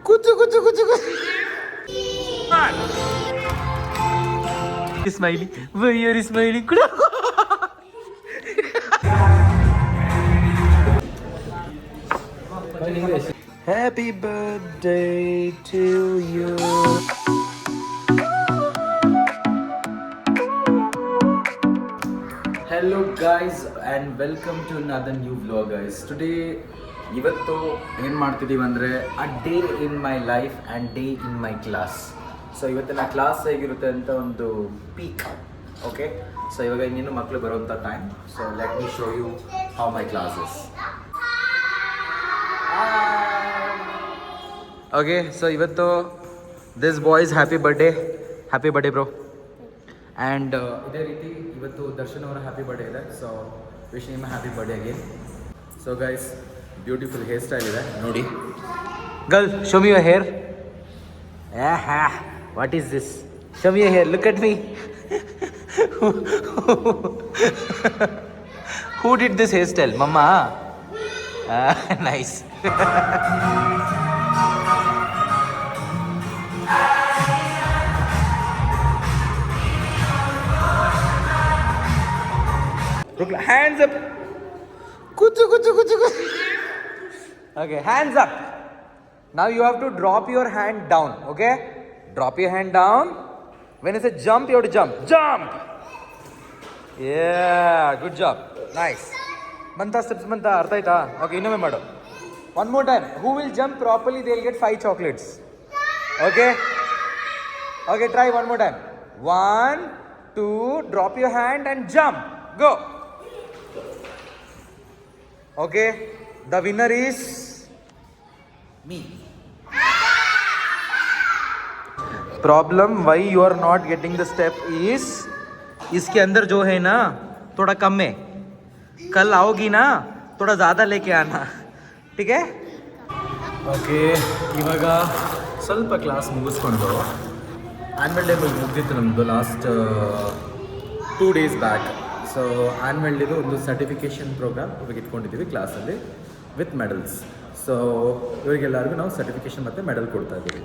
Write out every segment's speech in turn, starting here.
Kuchu kuchu kuchu kuchu. Smiling. Why are you smiling? Happy birthday to you. Hello guys and welcome to another new vlog guys. Today ಇವತ್ತು ಏನು ಮಾಡ್ತಿದ್ದೀವಿ ಅಂದರೆ a day in my life and day in my class. So ಇವತ್ತಿನ class ಹೇಗಿರುತ್ತೆ ಅಂತ ಒಂದು peak. Okay, so ಇವಾಗ ಇನ್ನೇನು ಮಕ್ಕಳು ಬರೋಂಥ time. So let me show you how my class is. Okay, so ಇವತ್ತು this boys happy birthday bro. And ಇದೇ ರೀತಿ ಇವತ್ತು ದರ್ಶನ್ ಅವರ ಹ್ಯಾಪಿ ಬರ್ಡೇ ಇದೆ. ಸೊ ವಿಶ್ ನಿಮ್ happy birthday again. So guys, beautiful hair style ಇದೆ ನೋಡಿ. Girl, show me your hair. What is this? Show me your hair, look at me. Who did this hair style? Mamma? Nice. Hands up. Kuchu kuchu kuchu kuchu. Okay, hands up. Now you have to drop your hand down. Okay, drop your hand down. When I say jump, you have to jump. Jump. Yeah, good job. Nice. Manta steps manta artha aita. Okay, innome madu. One more time. Who will jump properly, they'll get 5 chocolates. Okay. Okay, try one more time. 1, 2, drop your hand and jump. Go. Okay, the winner is me. Problem why you are not getting the step is इसके अंदर जो है ना थोड़ा कम है. कल आओगी ना थोड़ा ज़्यादा लेके आना, ठीक है? ಓಕೆ, ಇವಾಗ ಸ್ವಲ್ಪ ಕ್ಲಾಸ್ ಮುಗಿಸ್ಕೊಂಡು ಆ್ಯನ್ಯುವಲ್ ಡೇ ಮುಗಿದಿತ್ತು ನಮ್ಮದು last 2 days back. So annual ಡೇದು ಒಂದು ಸರ್ಟಿಫಿಕೇಷನ್ ಪ್ರೋಗ್ರಾಮ್ ಇವಾಗ ಇಟ್ಕೊಂಡಿದ್ದೀವಿ ಕ್ಲಾಸಲ್ಲಿ ವಿತ್ ಮೆಡಲ್ಸ್. ಸೊ ಇವರಿಗೆಲ್ಲರಿಗೂ ನಾವು ಸರ್ಟಿಫಿಕೇಷನ್ ಮತ್ತು ಮೆಡಲ್ ಕೊಡ್ತಾ ಇದ್ದೀವಿ.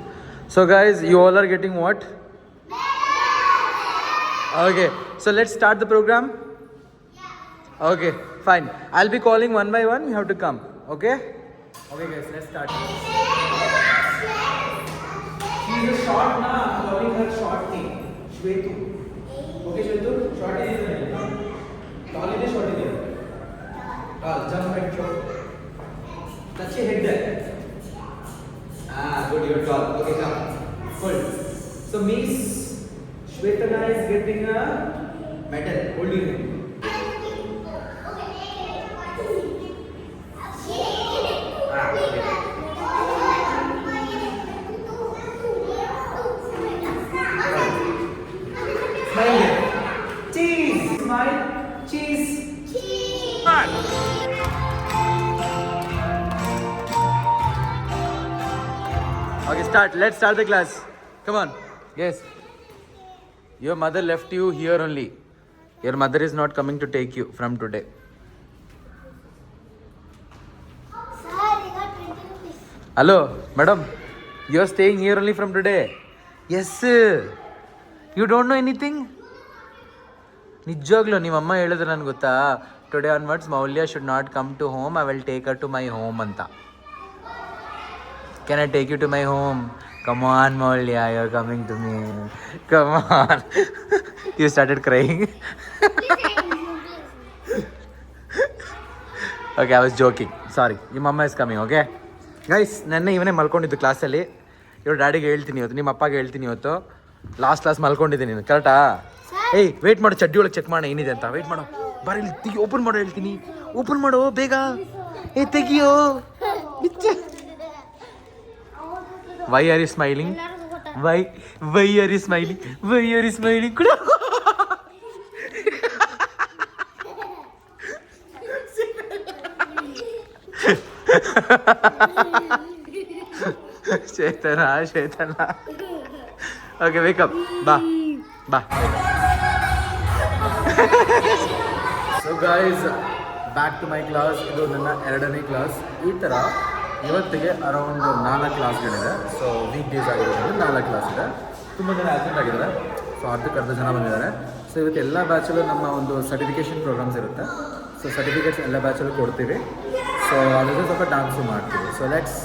So guys, you all are getting what? Okay, so let's start the program. Okay, fine. I will be calling one by one. You have to come. Okay okay guys, let's start. She is a short na, calling her short name, Shwetu. Okay, Shwetu, short is the name. Tall is short is there. Tall, jump and short. Touch your head there. Good, you're tall. Okay, come. Hold. So Miss Shwetana is getting a medal. Hold your hand. Okay, start. Let's start the class. Come on. Yes. Your mother left you here only. Your mother is not coming to take you from today. Sir, I got 20 rupees. Hello, madam. You are staying here only from today. Yes. You don't know anything? ನಿಜವಾಗ್ಲೂ ನಿಮ್ಮ ಅಮ್ಮ ಹೇಳಿದ್ರೆ ನನಗೆ ಗೊತ್ತಾ, today onwards Moulya should not come to home, I will take her to my home ಅಂತ. Can I take you to my home? Come on, Maulya, you're coming to me. Come on. You started crying. Okay, I was joking. Sorry. Your mama is coming, okay? Guys, ನೆನ್ನೆ ಇವನೇ ಮಲ್ಕೊಂಡಿದ್ದು ಕ್ಲಾಸಲ್ಲಿ. ಇವ್ರ ಡ್ಯಾಡಿಗೆ ಹೇಳ್ತೀನಿ ಇವತ್ತು, ನಿಮ್ಮ ಅಪ್ಪಗೆ ಹೇಳ್ತೀನಿ ಇವತ್ತು. ಲಾಸ್ಟ್ ಕ್ಲಾಸ್ ಮಲ್ಕೊಂಡಿದ್ದೀನಿ ನೀನು, ಕರೆಕ್ಟಾ? ಏಯ್, ವೆಯ್ಟ್ ಮಾಡು, ಚಡ್ಡಿ ಒಳಗೆ ಚೆಕ್ ಮಾಡೋಣ ಏನಿದೆ ಅಂತ. ವೆಯ್ಟ್ ಮಾಡು, ಬರೀ ತೆಗಿ, ಓಪನ್ ಮಾಡೋ ಹೇಳ್ತೀನಿ. ಓಪನ್ ಮಾಡು ಬೇಗ. ಏ ತೆಗಿಯೋ. Why are you smiling? Why are you smiling? Why are you smiling? Chaitana. Okay, wake up. Ba. So guys, back to my class. ಇದು ನನ್ನ 2ನೇ ಕ್ಲಾಸ್. ಈ ಥರ ಇವತ್ತಿಗೆ ಅರೌಂಡ್ 4 ಕ್ಲಾಸ್ಗಳಿದೆ. ಸೊ ವೀಕ್ ಡೇಸ್ ಆಗಿರೋದ್ರಿಂದ 4 ಕ್ಲಾಸ್ ಇದೆ. ತುಂಬ ಜನ ಆಬ್ಸೆಂಟ್ ಆಗಿದ್ದಾರೆ. ಸೊ ಅರ್ಧ ಜನ ಬಂದಿದ್ದಾರೆ. ಸೊ ಇವತ್ತು ಎಲ್ಲ ಬ್ಯಾಚಲ್ಲೂ ನಮ್ಮ ಒಂದು ಸರ್ಟಿಫಿಕೇಷನ್ ಪ್ರೋಗ್ರಾಮ್ಸ್ ಇರುತ್ತೆ. ಸೊ ಸರ್ಟಿಫಿಕೇಟ್ಸ್ ಎಲ್ಲ ಬ್ಯಾಚಲ್ಲೂ ಕೊಡ್ತೀವಿ. ಸೊ ಅದ್ರ ಸ್ವಲ್ಪ ಡಾನ್ಸು ಮಾಡ್ತೀವಿ. So let's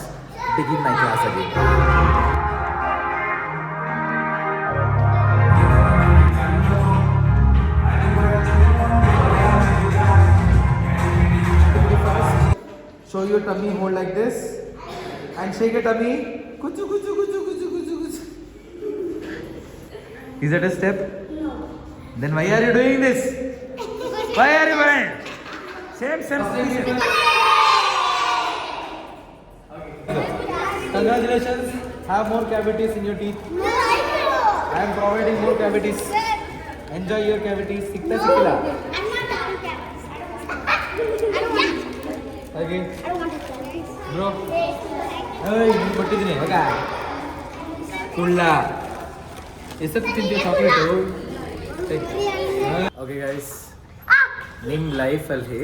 begin my class again. Show your tummy, hold like this and shake your tummy. Kuchu kuchu kuchu kuchu kuchu kuchu. Is that a step? No. Then why are you doing this? Why are you doing? Same. Congratulations. Have more cavities in your teeth. No. I am providing more cavities. Enjoy your cavities. Sikta sikila. I'm not having cavities. Okay. I don't want to cavities. Bro. Hey, you ಕೊಟ್ಟಿದ್ದೀನಿ ಹೋಗ. ಕುಳ್ಳ. ಎಷ್ಟೊತ್ತು ತಿಂತೀವಿ chocolate? Okay guys, ನಿಮ್ಮ ಲೈಫಲ್ಲಿ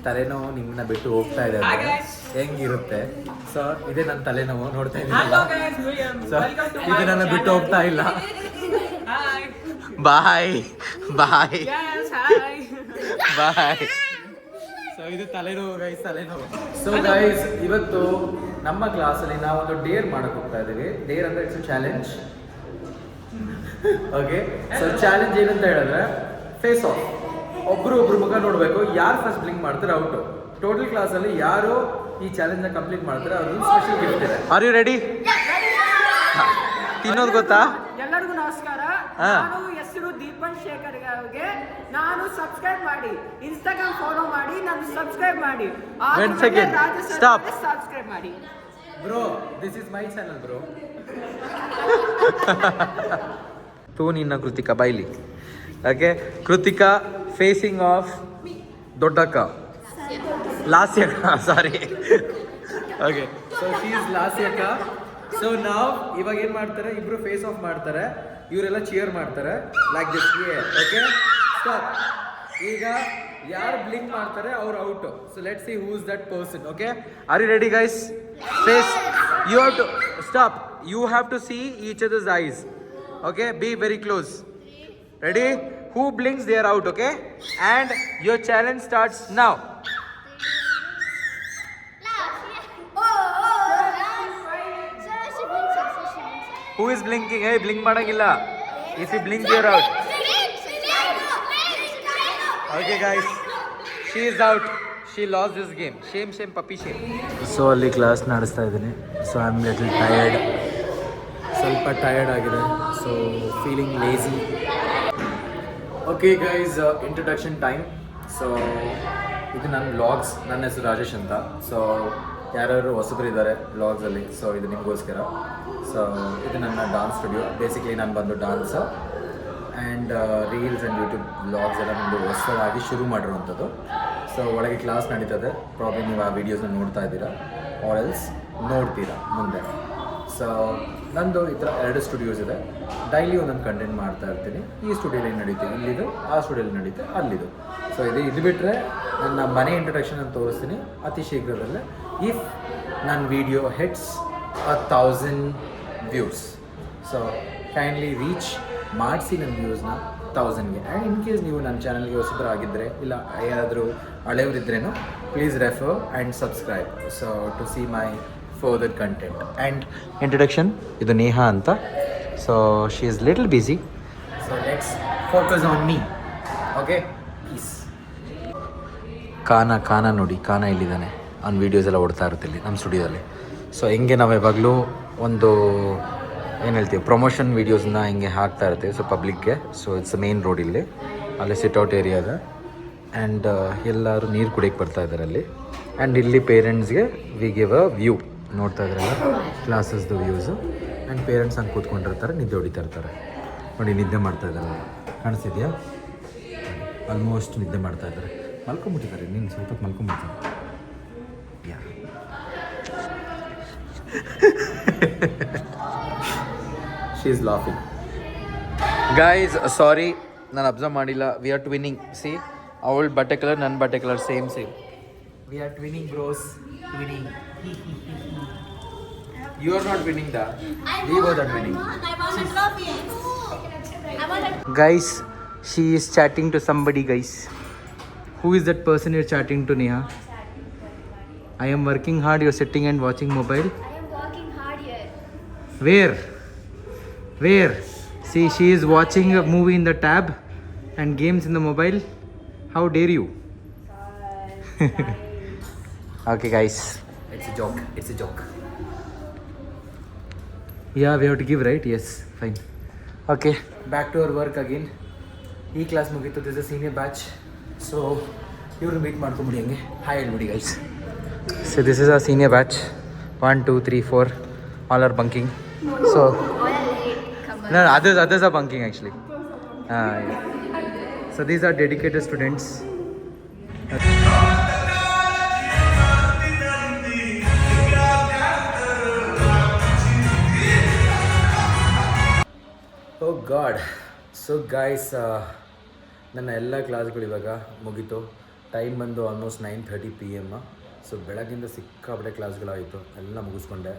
ತಲೆನೋವು ನಿಮ್ಮನ್ನ ಬಿಟ್ಟು ಹೋಗ್ತಾ ಇದೆ ಅಂದ್ರೆ ಹೆಂಗಿರುತ್ತೆ? ಸೊ ಇದೇ ನನ್ನ ತಲೆನೋವು, ನೋಡ್ತಾ ಇದ್ದೀನಿ. ಸೊ ಇದು ನನ್ನ ಬಿಟ್ಟು ಹೋಗ್ತಾ ಇಲ್ಲ. ಬಾಯ್ ಬಾಯ್ ಬಾಯ್. ಸೊ ಇದು ತಲೆನೋವು ಗೈಸ್, ತಲೆನೋವು. ಸೊ ಗೈಸ್, ಇವತ್ತು ನಮ್ಮ ಕ್ಲಾಸಲ್ಲಿ ನಾವೊಂದು ಡೇರ್ ಮಾಡಕ್ಕೆ ಹೋಗ್ತಾ ಇದ್ದೀವಿ. ಡೇರ್ ಅಂದರೆ it's challenge. Okay, so challenge ಏನಂತ ಹೇಳಿದ್ರೆ ಫೇಸ್ ಆಫ್. ಒಬ್ರು ಮುಖ ನೋಡಬೇಕು. ಯಾರು ಫಸ್ಟ್ ಬ್ಲಿಂಕ್ ಮಾಡ್ತಾರೆ ಔಟು. ಟೋಟಲ್ ಕ್ಲಾಸಲ್ಲಿ ಯಾರು ಈ ಚಾಲೆಂಜ್ನ ಕಂಪ್ಲೀಟ್ ಮಾಡ್ತಾರೆ ಅವ್ರಿಗೆ ಸ್ಪೆಷಲ್ ಗಿಫ್ಟ್ ಇದೆ. Are you ready? ತಿನ್ನೋದು ಗೊತ್ತಾ? ಎಲ್ಲರಿಗೂ ನಮಸ್ಕಾರ. ನಾನು ಹೆಸರು ದೀಪನ್ ಶೇಖರ್ ಅವ್ರಿಗೆ. ನಾನು ಸಬ್ಸ್ಕ್ರೈಬ್ ಮಾಡಿ, ಇನ್ಸ್ಟಾಗ್ರಾಮ್ ಫಾಲೋ ಮಾಡಿ, ನಾನು ಸಬ್ಸ್ಕ್ರೈಬ್ ಮಾಡಿ. ಸ್ಟಾಪ್. ಸಬ್ಸ್ಕ್ರೈಬ್ ಮಾಡಿ bro, this is my channel bro. ತೂ ನಿನ್ನ ಕೃತಿಕಾ ಬೈಲಿ. ಓಕೆ, ಕೃತಿಕಾ ಫೇಸಿಂಗ್ ಆಫ್ ದೊಡ್ಡಕ್ಕ, ಲಾಸ್ಯಕ್ಕ, sorry. Okay, so she is ಲಾಸ್ಯಕ್ಕ. ಸೊ ನಾವು ಇವಾಗ ಏನು ಮಾಡ್ತಾರೆ, ಇಬ್ರು ಫೇಸ್ ಆಫ್ ಮಾಡ್ತಾರೆ, ಇವರೆಲ್ಲ ಚೇರ್ ಮಾಡ್ತಾರೆ ಲೈಕ್ ದಿಸ್. Okay, stop. ಈಗ ಯಾರು ಬ್ಲಿಂಕ್ ಮಾಡ್ತಾರೆ ಅವ್ರು out. So let's see who is that person. Okay, are you ready guys? Face, you have to stop. You have to see each other's eyes. Okay, be very close. Ready? Who blinks they are out. Okay, and your challenge starts now. Who is blinking? Hey, blink ಮಾಡಂಗಿಲ್ಲ. If you blink you are out. Okay guys, she is out. She loss this game. Shame puppy shame. So ಅಲ್ಲಿ class ನಡೆಸ್ತಾ ಇದ್ದೀನಿ. So I am little tired, ಸ್ವಲ್ಪ tired ಆಗಿದೆ. So feeling lazy. Okay guys, introduction time. So ಇದು ನನ್ನ vlogs. ನನ್ನ ಹೆಸರು ರಾಜೇಶ್ ಅಂತ. ಸೊ ಯಾರ್ಯಾರು ಹೊಸಬ್ರು ಇದ್ದಾರೆ ವ್ಲಾಗ್ಸಲ್ಲಿ, ಸೊ ಇದು ನಿಮಗೋಸ್ಕರ. ಸೊ ಇದು ನನ್ನ ಡಾನ್ಸ್ ಸ್ಟುಡಿಯೋ. ಬೇಸಿಕಲಿ ನಾನು ಬಂದು dance and reels and YouTube vlogs ಎಲ್ಲ ನಮ್ಮದು ಹೊಸದಾಗಿ ಶುರು ಮಾಡಿರುವಂಥದ್ದು. ಸೊ ಒಳಗೆ ಕ್ಲಾಸ್ ನಡೀತದೆ. ಪ್ರಾಬ್ಲಿ ನೀವು ಆ ವೀಡಿಯೋಸ್ನ ನೋಡ್ತಾ ಇದ್ದೀರಾ, ಆರ್ ಎಲ್ಸ್ ನೋಡ್ತೀರಾ ಮುಂದೆ. ಸೊ ನಂದು ಈ ಥರ 2 ಸ್ಟುಡಿಯೋಸ್ ಇದೆ. ಡೈಲಿ ಒಂದೊಂದು ಕಂಟೆಂಟ್ ಮಾಡ್ತಾ ಇರ್ತೀನಿ. ಈ ಸ್ಟುಡಿಯೋಲಿ ನಡೀತೀವಿ, ಇಲ್ಲಿದು. ಆ ಸ್ಟುಡಿಯೋಲಿ ನಡೀತೆ, ಅಲ್ಲಿದು. ಸೊ ಇದು ಬಿಟ್ಟರೆ ನನ್ನ ಮನೆ ಇಂಟ್ರೊಡಕ್ಷನ್ ಅಂತ ತೋರಿಸ್ತೀನಿ ಅತಿ ಶೀಘ್ರದಲ್ಲೇ. ಇಫ್ ನನ್ನ video hits 1000 views, so kindly reach ಮಾಡಿಸಿ ನನ್ನ ವ್ಯೂಸ್ನ 1000ಗೆ. ಆ್ಯಂಡ್ ಇನ್ ಕೇಸ್ ನೀವು ನನ್ನ ಚಾನಲ್ಗೆ ಹೊಸಬರಾಗಿದ್ದರೆ, ಇಲ್ಲ ಯಾರಾದರೂ ಹಳೆಯವರಿದ್ರೇನು, please refer and subscribe. So to see my further content. And introduction, ಇದು ನೇಹಾ ಅಂತ. So she is little busy. So let's focus on me. Okay, please. ಕಾನ ನೋಡಿ, ಕಾನ ಇಲ್ಲಿದ್ದಾನೆ. ಅವ್ನ ವೀಡಿಯೋಸ್ ಎಲ್ಲ ಓಡ್ತಾ ಇರುತ್ತೆ ಇಲ್ಲಿ ನಮ್ಮ ಸ್ಟುಡಿಯೋದಲ್ಲಿ. ಸೊ ಹಿಂಗೆ ನಾವು ಯಾವಾಗಲೂ ಒಂದು ಏನು ಹೇಳ್ತೀವಿ, ಪ್ರಮೋಷನ್ ವೀಡಿಯೋಸ್ನ ಹಿಂಗೆ ಹಾಕ್ತಾ ಇರ್ತೀವಿ. ಸೊ ಪಬ್ಲಿಕ್ಗೆ. ಸೊ ಇಟ್ಸ್ ಮೇನ್ ರೋಡ್ ಇಲ್ಲಿ, ಅಲ್ಲಿ ಸಿಟ್ಔಟ್ ಏರಿಯಾ ಇದೆ. ಆ್ಯಂಡ್ ಎಲ್ಲರೂ ನೀರು ಕುಡಿಯೋಕ್ಕೆ ಬರ್ತಾ ಇದ್ದಾರೆ ಅಲ್ಲಿ. ಆ್ಯಂಡ್ ಇಲ್ಲಿ ಪೇರೆಂಟ್ಸ್ಗೆ ವಿ ಗಿವ್ ಅ ವ್ಯೂ. ನೋಡ್ತಾ ಇದ್ರಲ್ಲ ಕ್ಲಾಸಸ್ದು ವ್ಯೂಸು. ಆ್ಯಂಡ್ ಪೇರೆಂಟ್ಸ್ ಹಂಗೆ ಕೂತ್ಕೊಂಡಿರ್ತಾರೆ, ನಿದ್ದೆ ಹೊಡಿತಾ ಇರ್ತಾರೆ ನೋಡಿ. ನಿದ್ದೆ ಮಾಡ್ತಾ ಇದ್ದಾರೆ, ಕಾಣಿಸ್ತಿದ್ಯಾ? ಆಲ್ಮೋಸ್ಟ್ ನಿದ್ದೆ ಮಾಡ್ತಾ ಇದ್ದಾರೆ. ಮಲ್ಕೊಂಬಿಟ್ಟಿದ್ದಾರೆ, ನೀನು ಸ್ವಲ್ಪ ಮಲ್ಕೊಂಬಿಡ್ತಾರೆ. Yeah she is laughing. Guys sorry, ನಾನು ಅಬ್ಸರ್ವ್ ಮಾಡಿಲ್ಲ. We are twinning. ಸಿ, ಅವಳ ಬಟ್ಟೆ ಕಲರ್, ನನ್ನ ಬಟ್ಟೆ colour same. We are twinning bros. Winning. You are not winning the. We both are winning. I want a trophy. I want a Guys, she is chatting to somebody, guys. Who is that person you're chatting to, Neha? I am working hard, you're sitting and watching mobile. I am working hard here. Where? Where? See, she is watching a movie in the tab and games in the mobile. How dare you? Okay, guys. It's a joke. It's a joke. Yeah, we have to give, right? Yes, fine. Okay. Back to our work again. ಈ class ಮುಗೀತು. This a senior batch. So ಇವರು meet ಮಾಡ್ಕೊಂಬಿಡಿ ಹಂಗೆ hi ಹೇಳ್ಬಿಡಿ guys. So this is our senior batch. 1, 2, 3, 4. All are bunking. So no, others are bunking actually. Yeah. So these are dedicated students. Oh God. So guys, ನನ್ನ ಎಲ್ಲ ಕ್ಲಾಸ್ಗಳು ಇವಾಗ ಮುಗೀತು. Time ಬಂದು ಆಲ್ಮೋಸ್ಟ್ 9:30 PM. ಸೊ ಬೆಳಗಿಂದ ಸಿಕ್ಕಾಪಟ್ಟೆ ಕ್ಲಾಸ್ಗಳಾಯಿತು, ಎಲ್ಲ ಮುಗಿಸ್ಕೊಂಡೆ.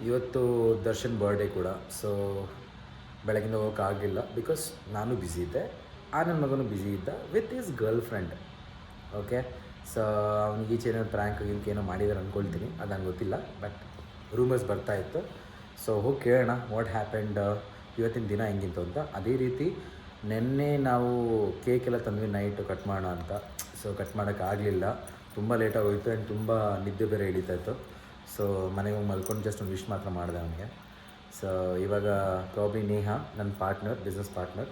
ಇವತ್ತು ದರ್ಶನ್ ಬರ್ಡೇ ಕೂಡ. ಸೊ ಬೆಳಗಿಂದ ಹೋಗೋಕ್ಕಾಗಲಿಲ್ಲ ಬಿಕಾಸ್ ನಾನು ಬ್ಯುಸಿ ಇದ್ದೆ, ನನ್ನ ಮಗನೂ ಬ್ಯುಸಿ ಇದ್ದ with is girl friend. Okay. So ಅವ್ನಿಗೆ ಈಚೆ ಏನೋ ಪ್ರ್ಯಾಂಕ್ ಏನೋ ಮಾಡಿದಾರೆ ಅಂದ್ಕೊಳ್ತೀನಿ, ಅದು ನಂಗೆ ಗೊತ್ತಿಲ್ಲ, ಬಟ್ ರೂಮರ್ಸ್ ಬರ್ತಾಯಿತ್ತು. ಸೊ ಹೋಗಿ ಕೇಳೋಣ ವಾಟ್ ಹ್ಯಾಪೆಂಡ್, ಇವತ್ತಿನ ದಿನ ಹೆಂಗಿತ್ತು ಅಂತ. ಅದೇ ರೀತಿ ನಿನ್ನೆ ನಾವು ಕೇಕ್ ಎಲ್ಲ ತಂದ್ವಿ ನೈಟು ಕಟ್ ಮಾಡೋಣ ಅಂತ. ಸೊ ಕಟ್ ಮಾಡೋಕ್ಕಾಗಲಿಲ್ಲ, ತುಂಬ ಲೇಟಾಗಿ ಹೋಯಿತು ಆ್ಯಂಡ್ ತುಂಬ ನಿದ್ದೆ ಬೇರೆ ಹಿಡಿತಾಯಿತ್ತು. ಸೊ ಮನೆಗೆ ಹೋಗಿ ಮಲ್ಕೊಂಡು ಜಸ್ಟ್ ಒಂದು ವಿಶ್ ಮಾತ್ರ ಮಾಡಿದೆ ಅವನಿಗೆ. ಸೊ ಇವಾಗ ಪ್ರಾಬ್ಲಿ ನೇಹಾ ನನ್ನ ಪಾರ್ಟ್ನರ್, ಬಿಸ್ನೆಸ್ ಪಾರ್ಟ್ನರ್,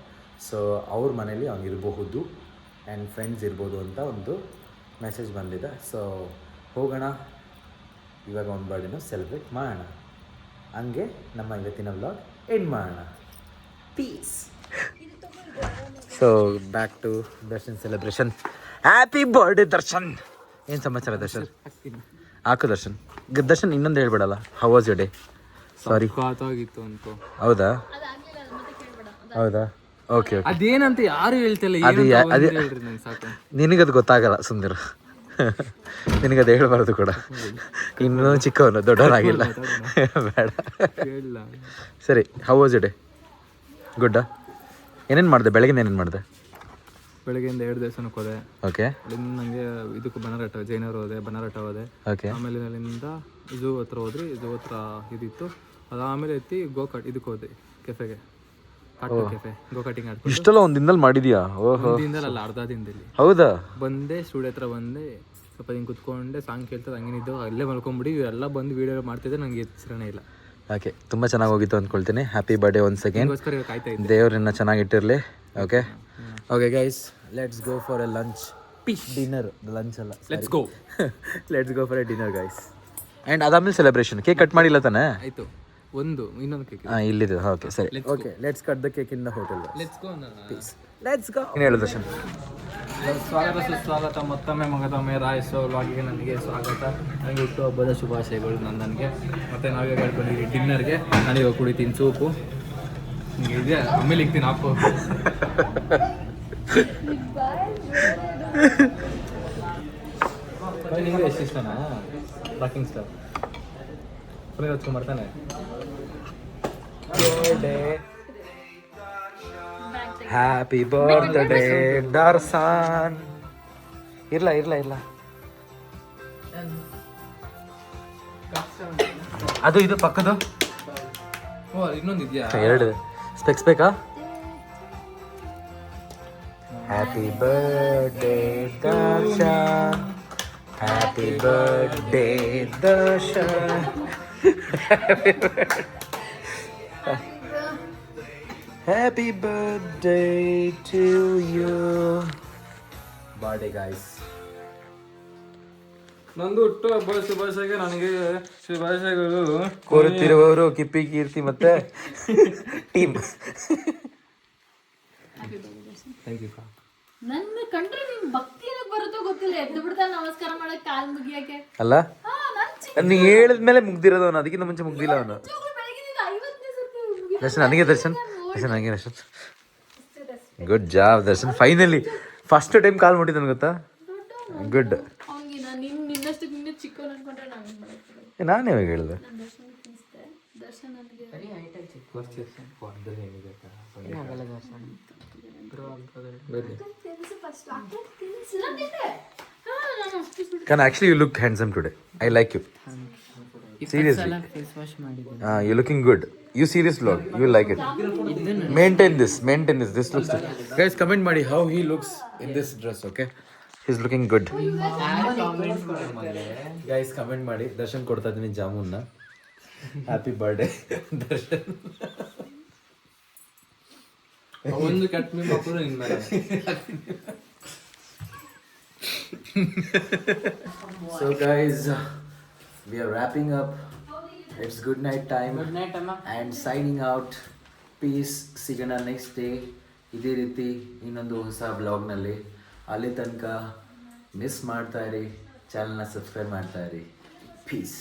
ಸೊ ಅವ್ರ ಮನೇಲಿ ಅವ್ನು ಇರಬಹುದು ಆ್ಯಂಡ್ ಫ್ರೆಂಡ್ಸ್ ಇರ್ಬೋದು ಅಂತ ಒಂದು ಮೆಸೇಜ್ ಬಂದಿದೆ. ಸೊ ಹೋಗೋಣ ಇವಾಗ ಒಂದು ಬರ್ಡೇನೂ ಸೆಲೆಬ್ರೇಟ್ ಮಾಡೋಣ. ಹಂಗೆ ನಮ್ಮ ಇವತ್ತಿನ ವ್ಲಾಗ್ ಎಂಡ್ ಮಾಡೋಣ. Peace. So back to Darshan celebration. Happy birthday Darshan. ಏನು ಸಮಾಚಾರ ದರ್ಶನ್? ಹಾಕು ದರ್ಶನ್. ದರ್ಶನ್ ಇನ್ನೊಂದು ಹೇಳ್ಬೇಡಲ್ಲ. How was your day? Sorry. ಆಗಿತ್ತು ಅನ್ಕೋ. ಹೌದಾ? ಹೌದಾ? Okay okay. ಅದೇನಂತ ಯಾರು ಹೇಳ್ತಿಲ್ಲ. ಅದು ನಿನಗದು ಗೊತ್ತಾಗಲ್ಲ, ಸುಂದರ. ನಿನಗದು ಹೇಳ್ಬಾರ್ದು ಕೂಡ. ಇನ್ನೂ ಚಿಕ್ಕವನು, ದೊಡ್ಡವನಾಗಿಲ್ಲ. ಬೇಡ. ಸರಿ, ಹೌ ವಾಸ್ ಯೋರ್ ಡೇ? ಗುಡ್ಡಾ? ಏನೇನು ಮಾಡಿದೆ? ಬೆಳಗಿನ ಏನೇನು ಮಾಡಿದೆ? ಬೆಳಗ್ಗೆಯಿಂದ 2 ದೇವಸ್ಥಾನಕ್ಕೆ ಹೋದೆ. ಓಕೆ. ಅಲ್ಲಿಂದ ನನಗೆ ಇದಕ್ಕೆ ಬನಾರಟ, ಜೈನರು ಹೋದೆ, ಬನಾರಟ ಹೋದೆ. ಓಕೆ. ಆಮೇಲೆ ಅಲ್ಲಿಂದ ಝೂ ಹತ್ರ ಹೋದ್ರಿ. ಝೂ ಹತ್ರ ಇದಿತ್ತು, ಅದಾದಮೇಲೆ ಎತ್ತಿ ಇದಕ್ಕೆ ಹೋದೆ, ಕೆಫೆಗೆ, ಕೆಫೆ ಗೋ ಕಟಿಂಗ್ ಆಡ್ಕೊಂಡು. ಇಷ್ಟೆಲ್ಲ ಒಂದು ದಿನದಲ್ಲಿ ಮಾಡಿದ್ಯಾ? ಓಹೋ. ದಿನದಲ್ಲ, ಅರ್ಧ ದಿನದಲ್ಲಿ. ಹೌದಾ? ಬಂದೆ, ಸ್ಟುಡಿಯೋ ಹತ್ರ ಬಂದೆ, ಸ್ವಲ್ಪ ಹಿಂಗೆ ಕುತ್ಕೊಂಡೆ, ಸಾಂಗ್ ಕೇಳ್ತದೆ, ಹಂಗೇನಿದ್ದು ಅಲ್ಲೇ ಮಲ್ಕೊಂಬಿಡಿ. ಇವರೆಲ್ಲ ಬಂದು ವೀಡಿಯೋ ಮಾಡ್ತಿದ್ದೆ, ನನಗೆ ಎಚ್ಚರನೇ ಇಲ್ಲ. ಓಕೆ, ತುಂಬ ಚೆನ್ನಾಗಿ ಹೋಗಿತ್ತು ಅಂದ್ಕೊಳ್ತೀನಿ. Happy birthday once again. ಕಾಯ್ತಾ ಇದ್ದೆ. ದೇವ್ರನ್ನ ಚೆನ್ನಾಗಿಟ್ಟಿರಲಿ. Okay okay guys, let's go for a lunch. Dinner, lunch ಅಲ್ಲ, let's go. Let's go for a dinner guys. And ಅದಾದ್ಮೇಲೆ ಸೆಲೆಬ್ರೇಷನ್. ಕೇಕ್ ಕಟ್ ಮಾಡಿಲ್ಲ ತಾನೆ? ಆಯಿತು, ಇನ್ನೊಂದು ಕೇಕ್. ಹಾಂ, ಇಲ್ಲಿದೆ. ಓಕೆ ಸರಿ. Okay, let's cut the cake in the hotel. Let's go. Let's go. ಏನು ಹೇಳು ದರ್ಶನ್? ಸ್ವಾಗತ ಸುಸ್ವಾಗತ ಮತ್ತೊಮ್ಮೆ ಮಗದೊಮ್ಮೆ ರಾಯಸೋ ವ್ಲಾಗಿಗೆ ನನಗೆ ಸ್ವಾಗತ. ನನಗೆ ಹುಟ್ಟುಹಬ್ಬದ ಶುಭಾಶಯಗಳು ನನಗೆ. ಮತ್ತು ನಾವೀಗ ಹೇಳ್ಕೊಂಡಿದ್ದೀವಿ ಡಿನ್ನರ್ಗೆ. ನಾನೀಗ ಕುಡಿತೀನಿ ಸೂಪು. ಇದೆ, ಆಮೇಲೆ ಇಕ್ತೀನಿ ಹಾಕೋ. ನಿಮಗೆ ಎಷ್ಟು ಇಷ್ಟನಾ ರಾಕಿಂಗ್ ಸ್ಟಾರ್? ಪುನಃ ಹಚ್ಕೊಂಡ್ಬರ್ತಾನೆ. Happy birthday Darshan. ಇರ್ಲ ಅದು ಇದು ಪಕ್ಕದು. ಓ, ಇನ್ನೊಂದು ಇದೆಯಾ? 2 ಸ್ಪೆಕ್ಸ್ ಬೇಕಾ? Happy birthday Darshan, happy birthday Darshan, happy birthday to you. Birthday guys. ನಂದು ಹುಟ್ಟುಹಬ್ಬದ ಶುಭಾಶಯ. ನನಗೆ ಶುಭಾಶಯಗಳು ಕೋರುತ್ತಿರುವವರು ಕಿಪ್ಪಿ ಕೀರ್ತಿ ಮತ್ತೆ ಟೀಮ್. Thank you. ನನ್ನ ಕಂಡ್ರೆ ನಿಮ್ ಭಕ್ತಿ ಏನಕ್ಕೆ ಬರುತ್ತೋ ಗೊತ್ತಿಲ್ಲ, ಎದ್ದು ಬಿಡ್ತಾ ನಮಸ್ಕಾರ ಮಾಡಕ್, ಕಾಲ್ ಮುಗಿಯಕ್ಕೆ. ಅಲ್ಲ, ನೀ ಹೇಳಿದ್ಮೇಲೆ ಮುಗ್ದಿರೋದು ಅವನು, ಅದಕ್ಕಿಂತ ಮುಂಚೆ ಮುಗ್ದಿಲ್ಲ ಅವನು. ದರ್ಶನ್ ನನಗೆ, ದರ್ಶನ್ ನನಗೆ, Darshan good job Darshan. Finally first time call ಮುಟ್ಟಿದ್ದಾನೆ ಗೊತ್ತಾ? ಗುಡ್. ನಿನ್ನಷ್ಟು ನಿನ್ನ ಚಿಕ್ಕವನು ಅನ್ಕೊಂಡ್ರೆ ನಂಗೆ ನಾನು ಯಾವಾಗ ಹೇಳಿದೆ? ದರ್ಶನ್ ನನಗೆ ತಿನ್ಸು ಫಸ್ಟ್ ತಿನ್ಸು ನಾನು ಅಷ್ಟು ಸುಟ್ಟು Can actually you look handsome today. I like you. Seriously. You're looking good. You serious vlog. You will like it. Maintain this. This looks good. Guys, comment ಮಾಡಿ how he looks in this dress, okay? He's looking good. Guys, comment ಮಾಡಿ. ದರ್ಶನ್ ಕೊಡ್ತಾ ಇದೀನಿ ಜಾಮೂನ್ನ. Happy birthday Darshan. ಒಂದು cut me ಮಕ್ಕಳು ನಿನ್ ಮೇಲೆ. So guys, we are wrapping up. It's good night time. Good night, Amma. And signing out. Peace. ಸಿಗೋಣ next day ಇದೇ ರೀತಿ ಇನ್ನೊಂದು ಹೊಸ ಬ್ಲಾಗ್ನಲ್ಲಿ. ಅಲ್ಲಿ ತನಕ ಮಿಸ್ ಮಾಡ್ತಾ ಇರಿ, ಚಾನಲ್ನ ಸಬ್ಸ್ಕ್ರೈಬ್ ಮಾಡ್ತಾ ಇರಿ. ಪೀಸ್.